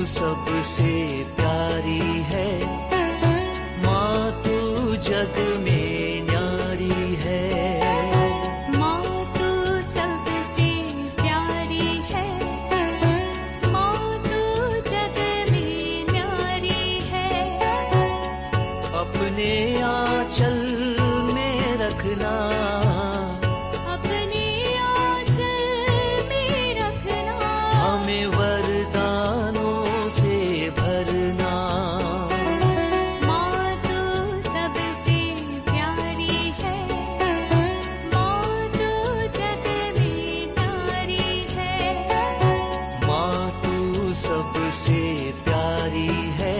सबसे प्यारी है, माँ तू जग में न्यारी है। माँ तू सबसे प्यारी है, माँ तू जग में न्यारी है। अपने आंचल में रखना, अपने आंचल में रखना, हमें वरदानों से भरना। माँ तू सबसे प्यारी है, माँ तू जग में न्यारी है। माँ तू सबसे प्यारी है,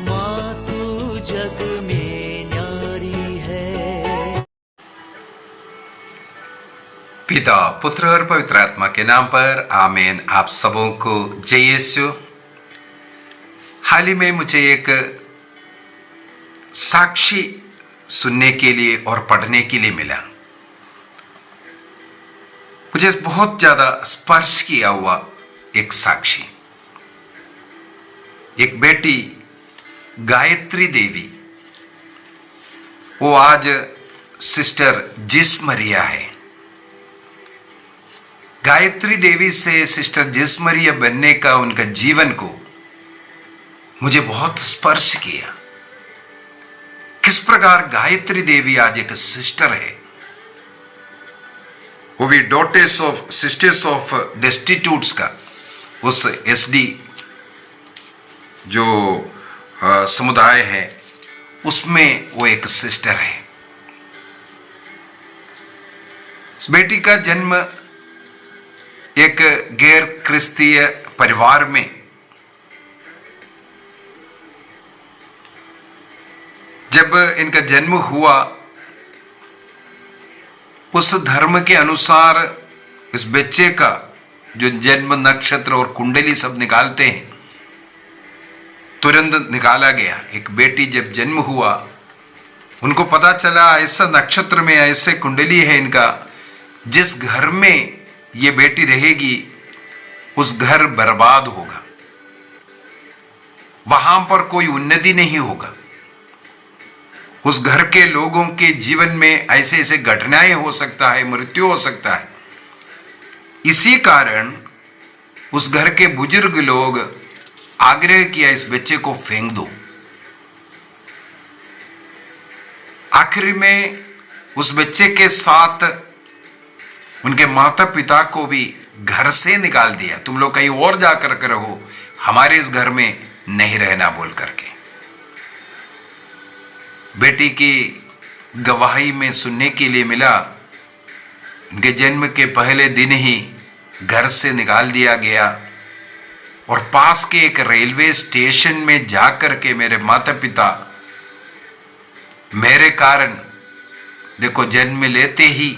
माँ तू जग में न्यारी है। पिता, पुत्र और पवित्र आत्मा के नाम पर आमीन। आप सबों को जय यीशु। हाल ही में मुझे एक साक्षी सुनने के लिए और पढ़ने के लिए मिला। मुझे बहुत ज्यादा स्पर्श किया हुआ एक साक्षी। एक बेटी गायत्री देवी, वो आज सिस्टर जिस मरिया है। गायत्री देवी से सिस्टर जिस मरिया बनने का उनका जीवन को मुझे बहुत स्पर्श किया। किस प्रकार गायत्री देवी आज एक सिस्टर है, वो भी daughters of sisters of destitutes का उस एसडी जो समुदाय है उसमें वो एक सिस्टर है। इस बेटी का जन्म एक गैर क्रिस्तीय परिवार में, जब इनका जन्म हुआ उस धर्म के अनुसार इस बच्चे का जो जन्म नक्षत्र और कुंडली सब निकालते हैं, तुरंत निकाला गया। एक बेटी जब जन्म हुआ, उनको पता चला ऐसा नक्षत्र में ऐसे कुंडली है इनका, जिस घर में ये बेटी रहेगी उस घर बर्बाद होगा, वहां पर कोई उन्नति नहीं होगा। उस घर के लोगों के जीवन में ऐसे ऐसे घटनाएं हो सकता है, मृत्यु हो सकता है। इसी कारण उस घर के बुजुर्ग लोग आग्रह किया इस बच्चे को फेंक दो। आखिर में उस बच्चे के साथ उनके माता पिता को भी घर से निकाल दिया। तुम लोग कहीं और जाकर के रहो, हमारे इस घर में नहीं रहना बोल करके। बेटी की गवाही में सुनने के लिए मिला, उनके जन्म के पहले दिन ही घर से निकाल दिया गया और पास के एक रेलवे स्टेशन में जाकर के मेरे माता पिता मेरे कारण, देखो, जन्म लेते ही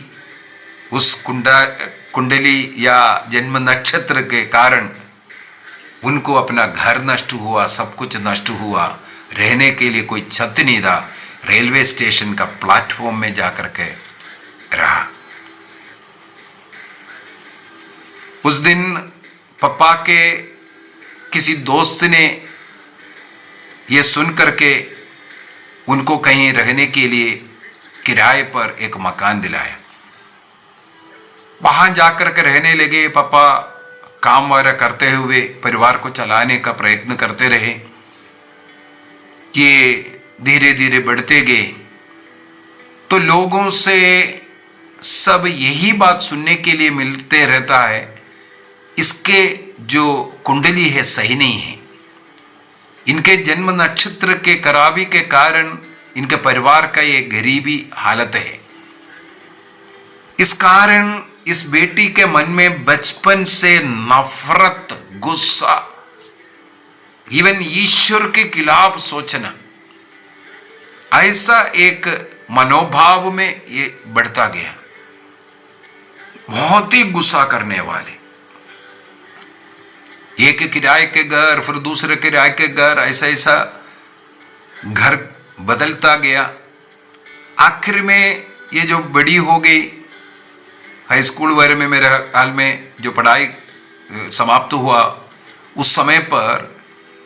उस कुंडली या जन्म नक्षत्र के कारण उनको अपना घर नष्ट हुआ, सब कुछ नष्ट हुआ। रहने के लिए कोई छत नहीं था, रेलवे स्टेशन का प्लेटफॉर्म में जाकर के रहा। उस दिन पापा के किसी दोस्त ने ये सुन करके उनको कहीं रहने के लिए किराए पर एक मकान दिलाया। वहां जाकर के रहने लगे। पापा काम वगैरह करते हुए परिवार को चलाने का प्रयत्न करते रहे। कि धीरे धीरे बढ़ते गए तो लोगों से सब यही बात सुनने के लिए मिलते रहता है, इसके जो कुंडली है सही नहीं है, इनके जन्म नक्षत्र के खराबी के कारण इनके परिवार का ये गरीबी हालत है। इस कारण इस बेटी के मन में बचपन से नफरत, गुस्सा, इवन ईश्वर के खिलाफ सोचना, ऐसा एक मनोभाव में ये बढ़ता गया। बहुत ही गुस्सा करने वाले, एक किराए के घर, फिर दूसरे किराए के घर, ऐसा ऐसा घर बदलता गया। आखिर में ये जो बड़ी हो गई, हाई स्कूल वगैरह में मेरे हाल में जो पढ़ाई समाप्त हुआ, उस समय पर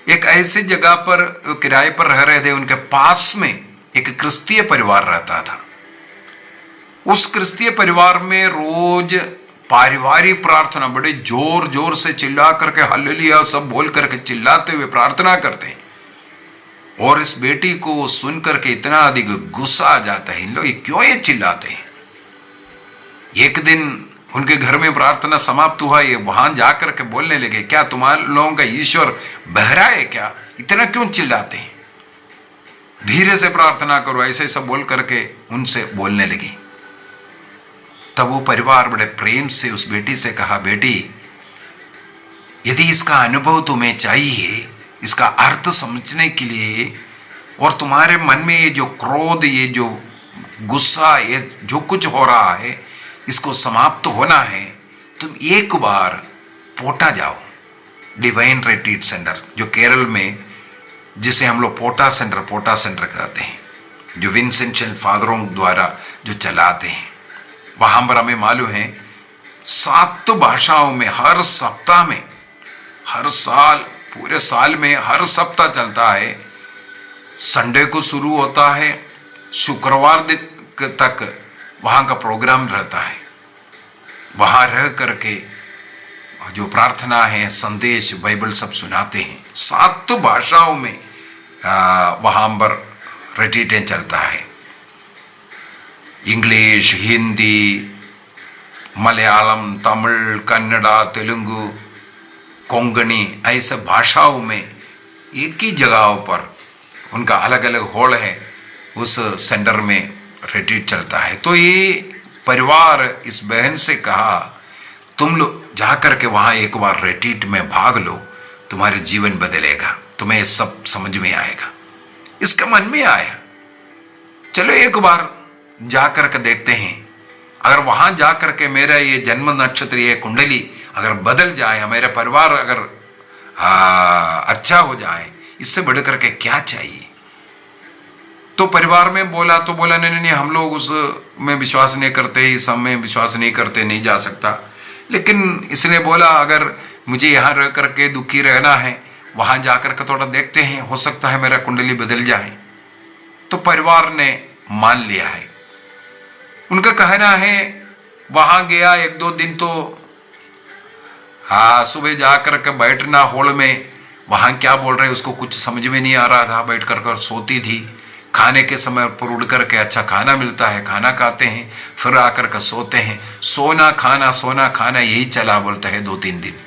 एक ऐसी जगह पर किराए पर रह रहे थे, उनके पास में एक क्रिस्तीय परिवार रहता था। उस क्रिस्तीय परिवार में रोज पारिवारिक प्रार्थना बड़े जोर जोर से चिल्ला करके हालेलुया सब बोल करके चिल्लाते हुए प्रार्थना करते हैं। और इस बेटी को सुन करके इतना अधिक गुस्सा आ जाता है, इन लोग क्यों ये चिल्लाते हैं। एक दिन उनके घर में प्रार्थना समाप्त हुआ, ये वहां जाकर के बोलने लगे, क्या तुम्हारे लोगों का ईश्वर बहरा है क्या, इतना क्यों चिल्लाते हैं, धीरे से प्रार्थना करो, ऐसे सब बोल करके उनसे बोलने लगी। तब वो परिवार बड़े प्रेम से उस बेटी से कहा, बेटी यदि इसका अनुभव तुम्हें चाहिए, इसका अर्थ समझने के लिए, और तुम्हारे मन में ये जो क्रोध, ये जो गुस्सा, ये जो कुछ हो रहा है, इसको समाप्त होना है, तुम एक बार पोटा जाओ, डिवाइन रिट्रीट सेंटर जो केरल में, जिसे हम लोग पोटा सेंटर कहते हैं, जो विंसेंशियल फादरों द्वारा जो चलाते हैं। वहां पर हमें मालूम है 7 भाषाओं में हर सप्ताह में, हर साल, पूरे साल में हर सप्ताह चलता है। संडे को शुरू होता है, शुक्रवार दिन तक वहां का प्रोग्राम रहता है। वहां रह करके जो प्रार्थना है, संदेश, बाइबल सब सुनाते हैं। 7 भाषाओं में वहां पर रिट्रीटें चलता है, इंग्लिश, हिंदी, मलयालम, तमिल, कन्नड़ा, तेलुगु, कोंकणी, ऐसे भाषाओं में एक ही जगहों पर उनका अलग अलग हॉल है, उस सेंटर में रिट्रीट चलता है। तो ये परिवार इस बहन से कहा, तुम लोग जाकर के वहां एक बार रिट्रीट में भाग लो, तुम्हारे जीवन बदलेगा, तुम्हें सब समझ में आएगा। इसका मन में आया, चलो एक बार जाकर के देखते हैं, अगर वहां जाकर के मेरा ये जन्म नक्षत्र, ये कुंडली अगर बदल जाए, मेरा परिवार अगर अच्छा हो जाए, इससे बढ़ करके क्या चाहिए। तो परिवार में बोला, तो बोला नहीं नहीं, हम लोग उस में विश्वास नहीं करते, इस सब में विश्वास नहीं करते, नहीं जा सकता। लेकिन इसने बोला, अगर मुझे यहाँ रह करके दुखी रहना है, वहां जाकर के थोड़ा देखते हैं, हो सकता है मेरा कुंडली बदल जाए। तो परिवार ने मान लिया है। उनका कहना है, वहां गया 1-2 दिन, तो सुबह जाकर के बैठना हॉल में, वहां क्या बोल रहे उसको कुछ समझ में नहीं आ रहा था, बैठ कर सोती थी। खाने के समय पर उड़ करके अच्छा खाना मिलता है, खाना खाते हैं, फिर आकर के सोते हैं, सोना खाना यही चला बोलता है 2-3 दिन।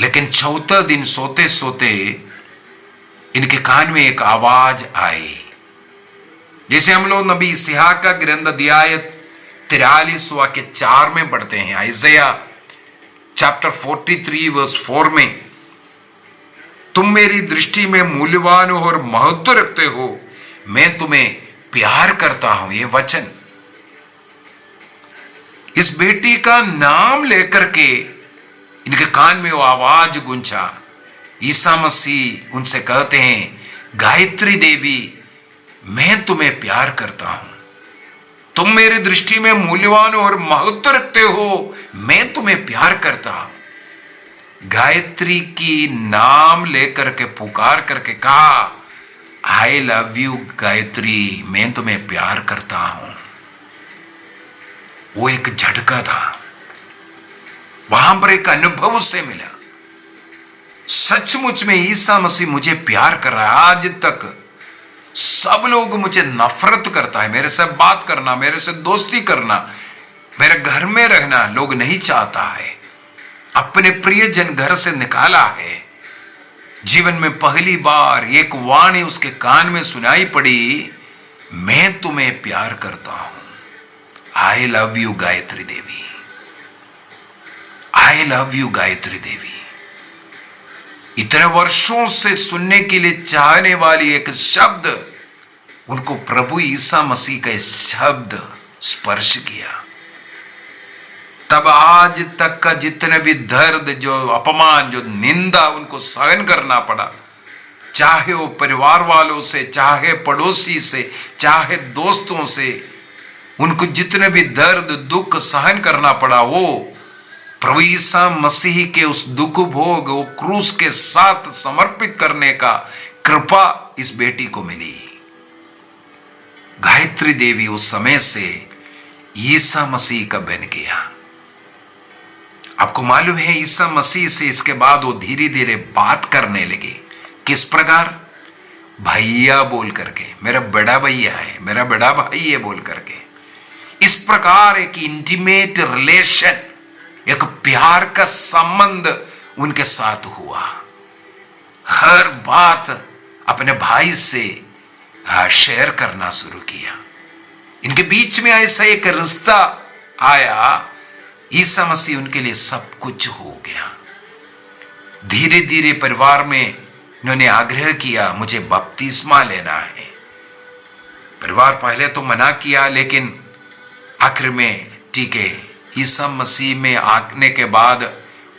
लेकिन 4थे दिन सोते सोते इनके कान में एक आवाज आई, जिसे हम लोग नबी इसहाक का ग्रंथ अध्याय 43 वाक्य 4 में पढ़ते हैं, आइज़ाया चैप्टर 43 वर्स 4 में, तुम मेरी दृष्टि में मूल्यवान हो और महत्व रखते हो, मैं तुम्हें प्यार करता हूं। ये वचन इस बेटी का नाम लेकर के इनके कान में वो आवाज गूंजा। ईसा मसीह उनसे कहते हैं, गायत्री देवी, मैं तुम्हें प्यार करता हूं, तुम मेरी दृष्टि में मूल्यवान और महत्व रखते हो, मैं तुम्हें प्यार करता हूं। गायत्री की नाम लेकर के पुकार करके कहा, आई लव यू गायत्री, मैं तुम्हें प्यार करता हूं। वो एक झटका था, वहां पर एक अनुभव उससे मिला, सचमुच में ईसा मसीह मुझे प्यार कर रहा है। आज तक सब लोग मुझे नफरत करता है, मेरे से बात करना, मेरे से दोस्ती करना, मेरे घर में रहना लोग नहीं चाहता है। अपने प्रियजन घर से निकाला है। जीवन में पहली बार एक वाणी उसके कान में सुनाई पड़ी, मैं तुम्हें प्यार करता हूं। I love you Gayatri Devi, I love you Gayatri Devi. इतने वर्षों से सुनने के लिए चाहने वाली एक शब्द, उनको प्रभु ईसा मसीह का शब्द स्पर्श किया। तब आज तक का जितने भी दर्द, जो अपमान, जो निंदा उनको सहन करना पड़ा, चाहे वो परिवार वालों से, चाहे पड़ोसी से, चाहे दोस्तों से, उनको जितने भी दर्द दुख सहन करना पड़ा, वो प्रभु ईसा मसीह के उस दुख भोग वो क्रूस के साथ समर्पित करने का कृपा इस बेटी को मिली। गायत्री देवी उस समय से ईसा मसीह का बन गया। आपको मालूम है ईसा मसीह से इसके बाद वो धीरे धीरे बात करने लगे। किस प्रकार? भैया बोल करके, मेरा बड़ा भैया है, मेरा बड़ा भाई है बोल करके। इस प्रकार एक इंटीमेट रिलेशन, एक प्यार का संबंध उनके साथ हुआ। हर बात अपने भाई से शेयर करना शुरू किया। इनके बीच में ऐसा एक रिश्ता आया, ईसा मसीह उनके लिए सब कुछ हो गया। धीरे धीरे परिवार में इन्होंने आग्रह किया मुझे बपतिस्मा लेना है। परिवार पहले तो मना किया, लेकिन आखिर में ठीक है, ईसा मसीह में आने के बाद,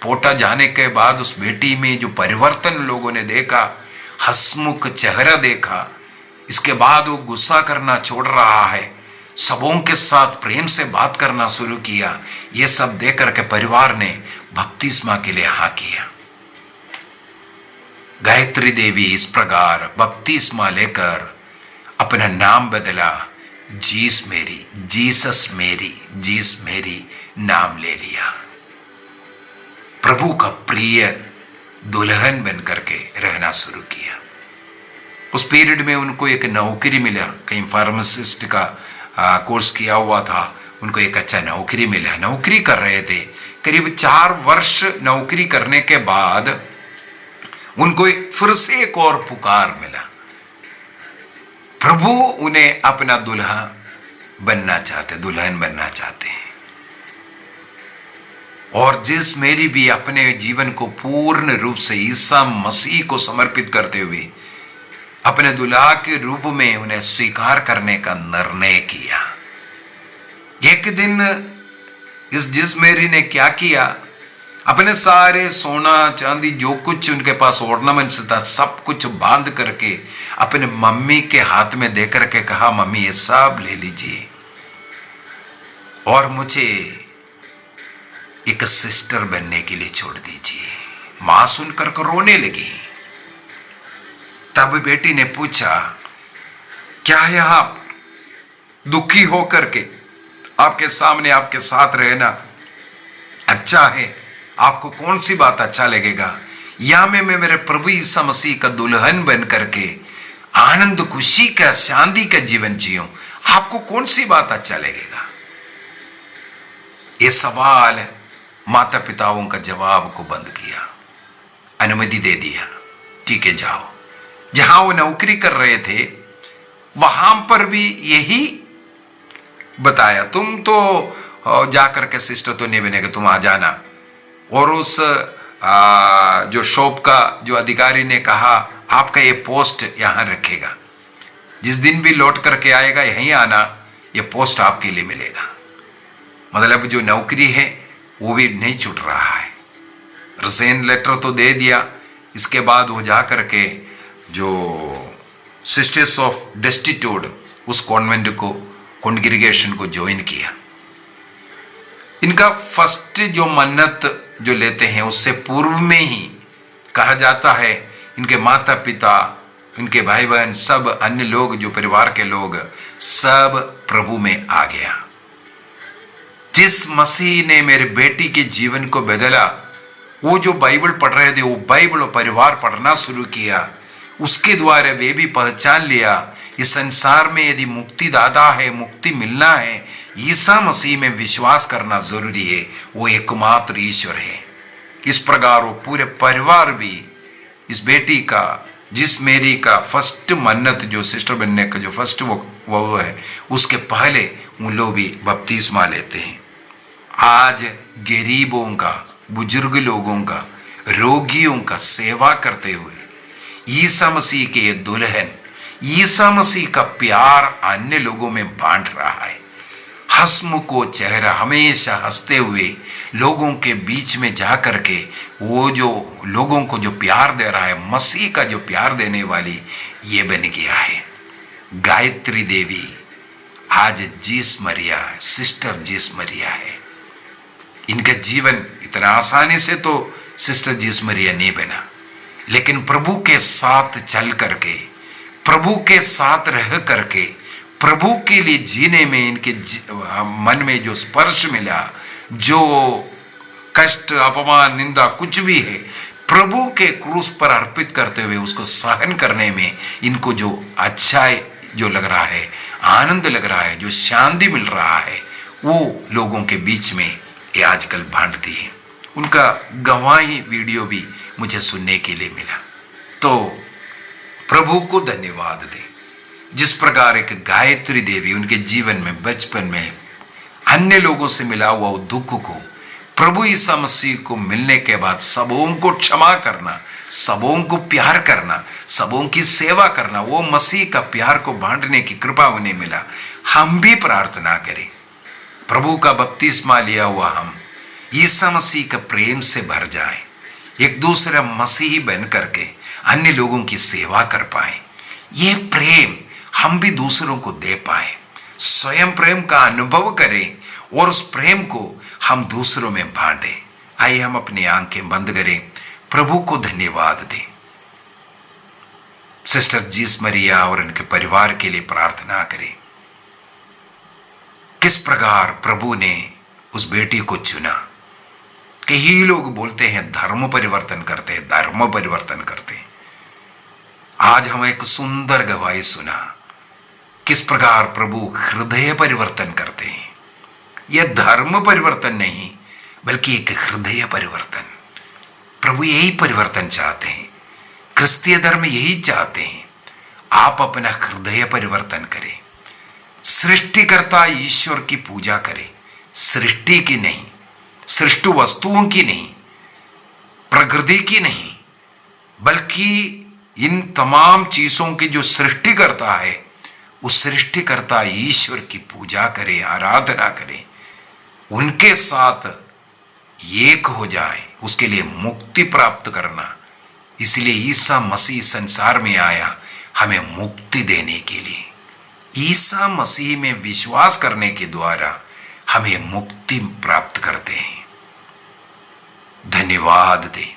पोटा जाने के बाद उस बेटी में जो परिवर्तन लोगों ने देखा, हंसमुख चेहरा देखा, इसके बाद वो गुस्सा करना छोड़ रहा है, सबों के साथ प्रेम से बात करना शुरू किया। ये सब देख करके परिवार ने बपतिस्मा के लिए हाँ किया। गायत्री देवी इस प्रकार बपतिस्मा लेकर अपना नाम बदला, जीस मेरी नाम ले लिया। प्रभु का प्रिय दुल्हन बन करके रहना शुरू किया। उस पीरियड में उनको एक नौकरी मिला, कहीं फार्मासिस्ट का कोर्स किया हुआ था, उनको एक अच्छा नौकरी मिला। नौकरी कर रहे थे, करीब 4 वर्ष नौकरी करने के बाद उनको फिर से एक और पुकार मिला। प्रभु उन्हें अपना दुल्हन बनना चाहते हैं। और जिस मेरी भी अपने जीवन को पूर्ण रूप से ईसा मसीह को समर्पित करते हुए अपने दुल्हा के रूप में उन्हें स्वीकार करने का निर्णय किया। एक दिन इस जिस मेरी ने क्या किया, अपने सारे सोना चांदी जो कुछ उनके पास ऑर्नामेंट्स था सब कुछ बांध करके अपने मम्मी के हाथ में दे करके कहा, मम्मी ये सब ले लीजिए और मुझे एक सिस्टर बनने के लिए छोड़ दीजिए। मां सुनकर रोने लगी। तब बेटी ने पूछा, क्या है आप दुखी होकर के आपके सामने आपके साथ रहना अच्छा है? आपको कौन सी बात अच्छा लगेगा? या मैं मेरे प्रभु ईसा मसीह का दुल्हन बन करके आनंद खुशी का शांति का जीवन जियूं, आपको कौन सी बात अच्छा लगेगा? ये सवाल माता पिताओं का जवाब को बंद किया, अनुमति दे दिया, ठीक है जाओ। जहां वो नौकरी कर रहे थे वहां पर भी यही बताया, तुम तो जाकर के सिस्टर तो नहीं बनेगा, तुम आ जाना। और उस जो शॉप का जो अधिकारी ने कहा, आपका ये पोस्ट यहां रखेगा, जिस दिन भी लौट करके आएगा यहीं आना, ये पोस्ट आपके लिए मिलेगा। मतलब जो नौकरी है वो भी नहीं छूट रहा है। रिजाइन लेटर तो दे दिया। इसके बाद वो जा करके जो सिस्टर्स ऑफ डेस्टिट्यूड उस कॉन्वेंट को, कॉन्ग्रीगेशन को ज्वाइन किया। इनका फर्स्ट जो मन्नत जो लेते हैं उससे पूर्व में ही कहा जाता है, इनके माता पिता, इनके भाई बहन, सब अन्य लोग जो परिवार के लोग सब प्रभु में आ गया। जिस मसीह ने मेरे बेटी के जीवन को बदला, वो जो बाइबल पढ़ रहे थे वो बाइबल और परिवार पढ़ना शुरू किया। उसके द्वारा वे भी पहचान लिया इस संसार में यदि मुक्ति दाता है, मुक्ति मिलना है, ईसा मसीह में विश्वास करना जरूरी है, वो एकमात्र ईश्वर है। इस प्रकार वो पूरे परिवार भी इस बेटी का, जिस मेरी का फर्स्ट मन्नत जो सिस्टर बनने का जो फर्स्ट वो है, उसके पहले उन लोग भी बपतिस्मा लेते हैं। आज गरीबों का, बुजुर्ग लोगों का, रोगियों का सेवा करते हुए ईसा मसीह के ये दुल्हन ईसा मसीह का प्यार अन्य लोगों में बांट रहा है। हंसमुखो चेहरा, हमेशा हंसते हुए लोगों के बीच में जा करके वो जो लोगों को जो प्यार दे रहा है, मसीह का जो प्यार देने वाली ये बन गया है। गायत्री देवी आज जीस मरिया, सिस्टर जीस मरिया है। इनका जीवन इतना आसानी से तो सिस्टर जीसस मरिया नहीं बना, लेकिन प्रभु के साथ चल करके, प्रभु के साथ रह करके, प्रभु के लिए जीने में इनके मन में जो स्पर्श मिला, जो कष्ट, अपमान, निंदा कुछ भी है, प्रभु के क्रूस पर अर्पित करते हुए उसको सहन करने में इनको जो अच्छा जो लग रहा है, आनंद लग रहा है, जो शांति मिल रहा है, वो लोगों के बीच में ये आजकल बांटती है। उनका गवाही वीडियो भी मुझे सुनने के लिए मिला। तो प्रभु को धन्यवाद दे, जिस प्रकार एक गायत्री देवी उनके जीवन में बचपन में अन्य लोगों से मिला हुआ दुख को प्रभु ईसा मसीह को मिलने के बाद सबों को क्षमा करना, सबों को प्यार करना, सबों की सेवा करना, वो मसीह का प्यार को बांटने की कृपा उन्हें मिला। हम भी प्रार्थना करें, प्रभु का बपतिस्मा लिया हुआ हम ईसा मसीह का प्रेम से भर जाए, एक दूसरे मसीही बन करके अन्य लोगों की सेवा कर पाए, ये प्रेम हम भी दूसरों को दे पाए, स्वयं प्रेम का अनुभव करें और उस प्रेम को हम दूसरों में बांटें। आइए हम अपनी आंखें बंद करें, प्रभु को धन्यवाद दें। सिस्टर जीसस मरिया और उनके परिवार के लिए प्रार्थना करें। किस प्रकार प्रभु ने उस बेटी को चुना। कई लोग बोलते हैं धर्म परिवर्तन करते हैं, धर्म परिवर्तन करते हैं। आज हम एक सुंदर गवाही सुना, किस प्रकार प्रभु हृदय परिवर्तन करते हैं। यह धर्म परिवर्तन नहीं, बल्कि एक हृदय परिवर्तन। प्रभु यही परिवर्तन चाहते हैं, क्रिस्तीय धर्म यही चाहते हैं। आप अपना हृदय परिवर्तन करें, सृष्टिकर्ता ईश्वर की पूजा करें, सृष्टि की नहीं, सृष्टि वस्तुओं की नहीं, प्रकृति की नहीं, बल्कि इन तमाम चीजों की जो सृष्टि करता है, उस सृष्टिकर्ता ईश्वर की पूजा करें, आराधना करें, उनके साथ एक हो जाए, उसके लिए मुक्ति प्राप्त करना। इसलिए ईसा मसीह संसार में आया हमें मुक्ति देने के लिए। ईसा मसीह में विश्वास करने के द्वारा हमें मुक्ति प्राप्त करते हैं। धन्यवाद दे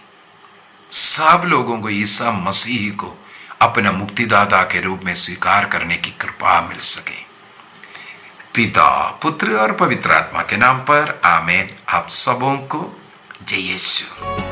सब लोगों को ईसा मसीह को अपना मुक्तिदाता के रूप में स्वीकार करने की कृपा मिल सके। पिता, पुत्र और पवित्र आत्मा के नाम पर आमीन। आप सबों को जय यीशु।